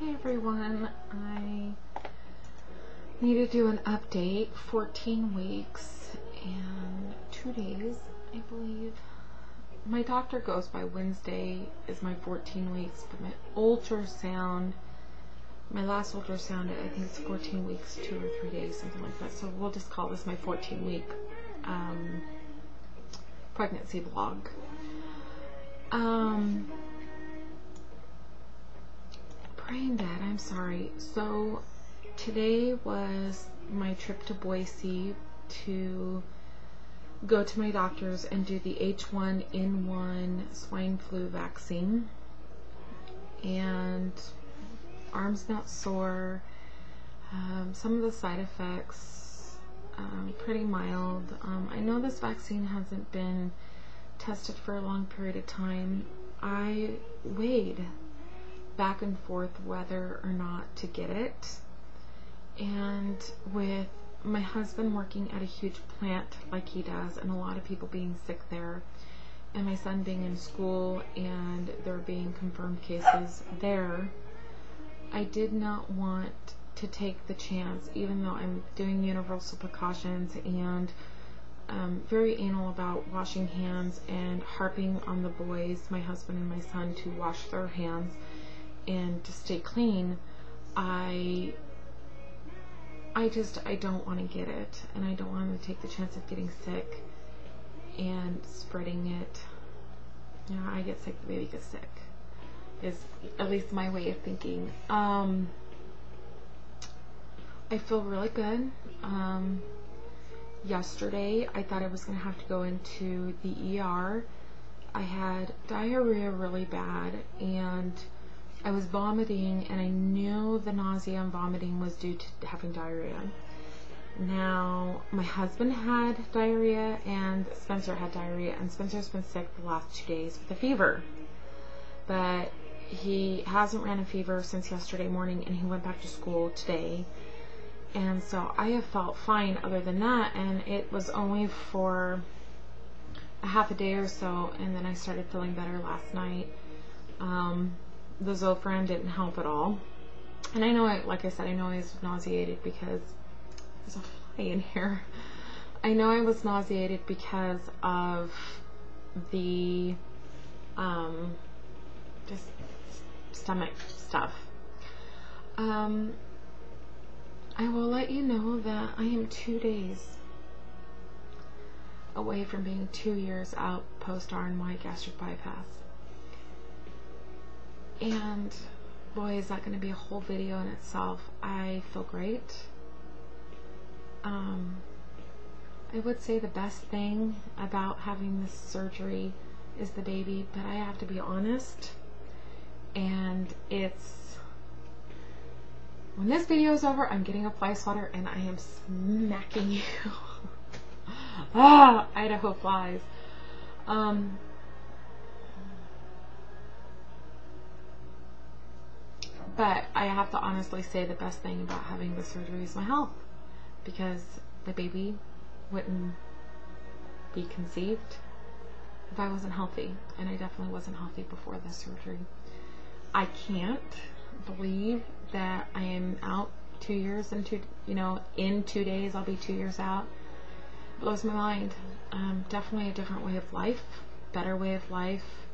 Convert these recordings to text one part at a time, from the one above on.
Hey everyone, I need to do an update. 14 weeks and 2 days, I believe. My doctor goes by Wednesday is my 14 weeks, but my last ultrasound, I think it's 14 weeks, 2 or 3 days, something like that. So we'll just call this my 14-week pregnancy vlog. Brain dead, I'm sorry. So today was my trip to Boise to go to my doctor's and do the H1N1 swine flu vaccine. And arms not sore. Some of the side effects pretty mild. I know this vaccine hasn't been tested for a long period of time. I weighed back and forth whether or not to get it, and with my husband working at a huge plant like he does and a lot of people being sick there, and my son being in school and there being confirmed cases there, I did not want to take the chance, even though I'm doing universal precautions and very anal about washing hands and harping on the boys, my husband and my son, to wash their hands and to stay clean. I don't want to get it, and I don't want to take the chance of getting sick and spreading it. You know, I get sick, the baby gets sick, is at least my way of thinking. I feel really good. Yesterday I thought I was going to have to go into the ER. I had diarrhea really bad, and I was vomiting, and I knew the nausea and vomiting was due to having diarrhea. Now, my husband had diarrhea, and Spencer had diarrhea, and Spencer's been sick the last 2 days with a fever. But he hasn't ran a fever since yesterday morning, and he went back to school today. And so I have felt fine other than that, and it was only for a half a day or so, and then I started feeling better last night. The Zofran didn't help at all. And I know, like I said, I know I was nauseated because there's a fly in here. I know I was nauseated because of the just stomach stuff. I will let you know that I am 2 days away from being 2 years out post R&Y gastric bypass. And boy, is that going to be a whole video in itself. I feel great. I would say the best thing about having this surgery is the baby, but I have to be honest, and it's, when this video is over, I'm getting a fly swatter and I am smacking you. Idaho flies. But I have to honestly say the best thing about having the surgery is my health, because the baby wouldn't be conceived if I wasn't healthy, and I definitely wasn't healthy before the surgery. I can't believe that I am out 2 years and in 2 days I'll be 2 years out. It blows my mind. Definitely a different way of life, better way of life,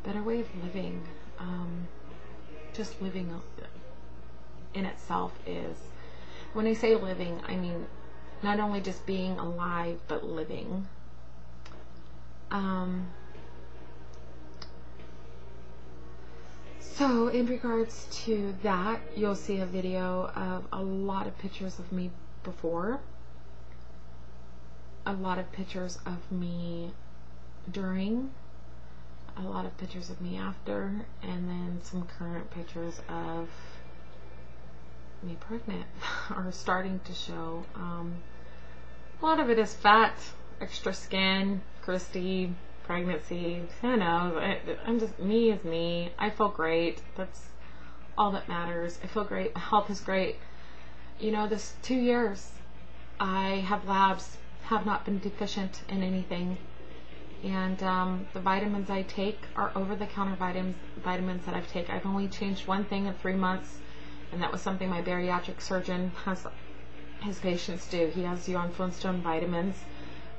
better way of living. Just living in itself is, when I say living, I mean not only just being alive, but living. So in regards to that, you'll see a video of a lot of pictures of me before, a lot of pictures of me during, a lot of pictures of me after, and then some current pictures of me pregnant are starting to show. A lot of it is fat, extra skin, Christy, pregnancy, who knows. I'm just, me is me. I feel great. That's all that matters. I feel great. My health is great. You know, this 2 years, I have labs, have not been deficient in anything. And the vitamins I take are over-the-counter vitamins that I've taken. I've only changed one thing in 3 months, And that was something my bariatric surgeon has his patients do. He has you on Flintstone vitamins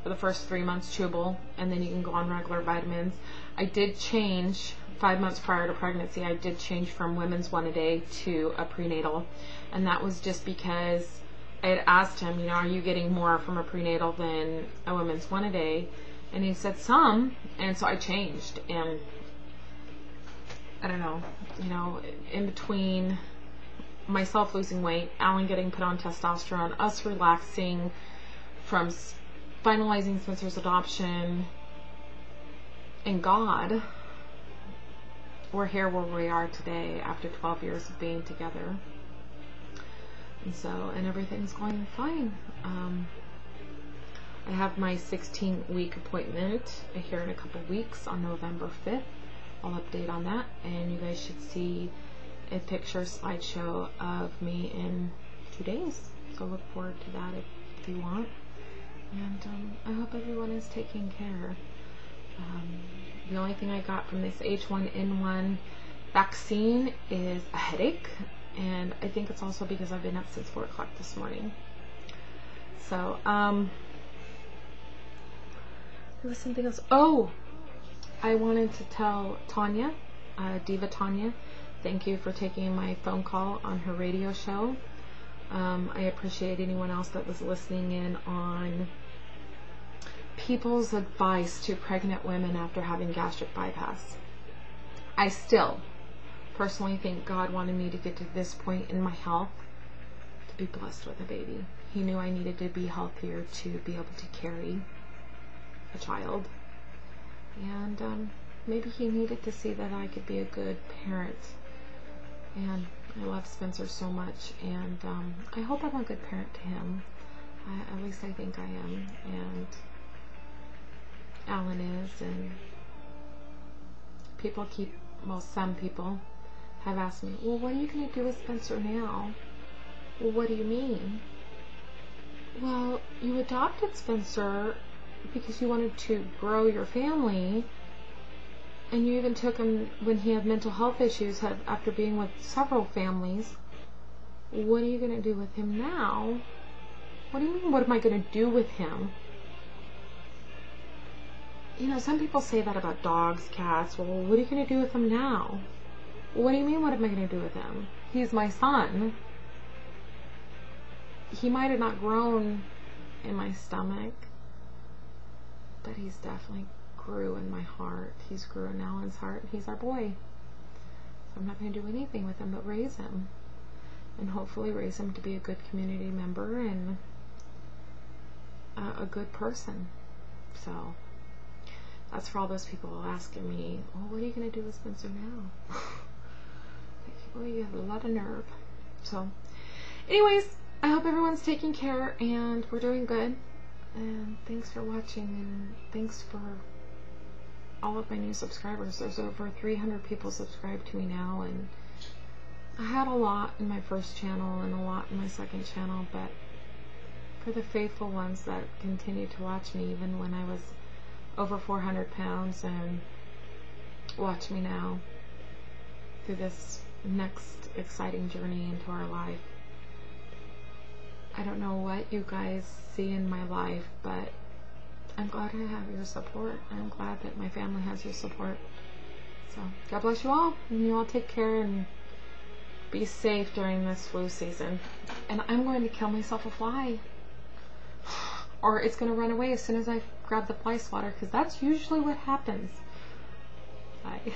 for the first 3 months, chewable, and then you can go on regular vitamins. I did change 5 months prior to pregnancy. I did change from women's 1 a day to a prenatal, and that was just because I had asked him, you know, are you getting more from a prenatal than a women's 1 a day? And he said some, and so I changed. And I don't know, you know, in between myself losing weight, Alan getting put on testosterone, us relaxing from finalizing Spencer's adoption, and God, we're here where we are today after 12 years of being together. And everything's going fine. I have my 16-week appointment here in a couple weeks on November 5th. I'll update on that, and you guys should see a picture slideshow of me in 2 days. So look forward to that if you want. And I hope everyone is taking care. The only thing I got from this H1N1 vaccine is a headache, and I think it's also because I've been up since 4 o'clock this morning. So, there was something else. Oh, I wanted to tell Tanya, Diva Tanya, thank you for taking my phone call on her radio show. I appreciate anyone else that was listening in on people's advice to pregnant women after having gastric bypass. I still personally think God wanted me to get to this point in my health to be blessed with a baby. He knew I needed to be healthier to be able to carry a child. And maybe he needed to see that I could be a good parent. And I love Spencer so much, and I hope I'm a good parent to him. At least I think I am, and Alan is. And some people have asked me, well, what are you going to do with Spencer now? Well, what do you mean? Well, you adopted Spencer because you wanted to grow your family, and you even took him when he had mental health issues after being with several families. What are you going to do with him now? What do you mean, what am I going to do with him? You know, some people say that about dogs, cats. Well, what are you going to do with him now? What do you mean, what am I going to do with him? He's my son. He might have not grown in my stomach, but he's definitely grew in my heart. He's grew in Alan's heart. He's our boy. So I'm not going to do anything with him but raise him. And hopefully raise him to be a good community member and a good person. So that's for all those people asking me, oh, what are you going to do with Spencer now? Well, you have a lot of nerve. So anyways, I hope everyone's taking care and we're doing good. And thanks for watching, and thanks for all of my new subscribers. There's over 300 people subscribed to me now, and I had a lot in my first channel and a lot in my second channel, but for the faithful ones that continue to watch me even when I was over 400 pounds and watch me now through this next exciting journey into our life. I don't know what you guys see in my life, but I'm glad I have your support. I'm glad that my family has your support. So God bless you all, and you all take care and be safe during this flu season. And I'm going to kill myself a fly, or it's going to run away as soon as I grab the fly swatter, because that's usually what happens. Bye.